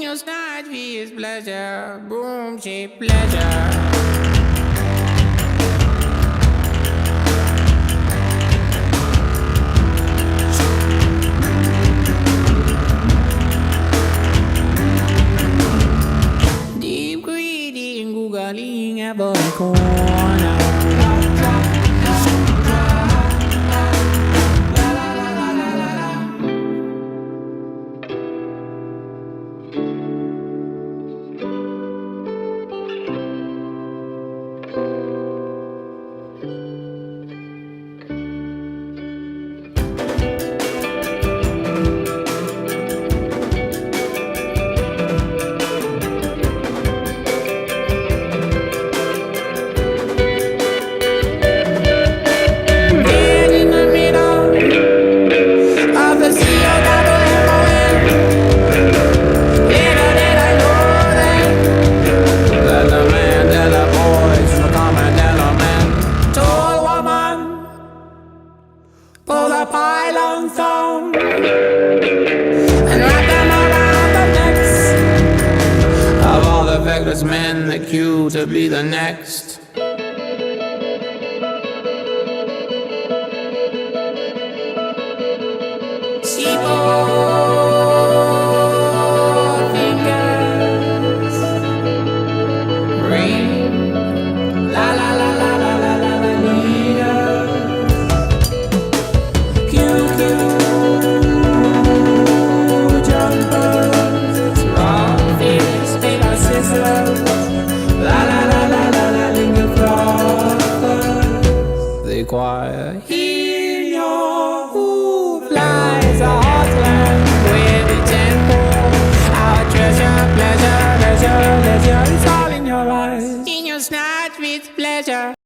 your snide is pleasure, boom, shape pleasure. Deep greedy, googling about the corner. Pull the pylons down and wrap them around the necks of all the feckless men that queue to be the next. Seaboard fingers ring, la la la la la la la la leader. Choir, hear your hoof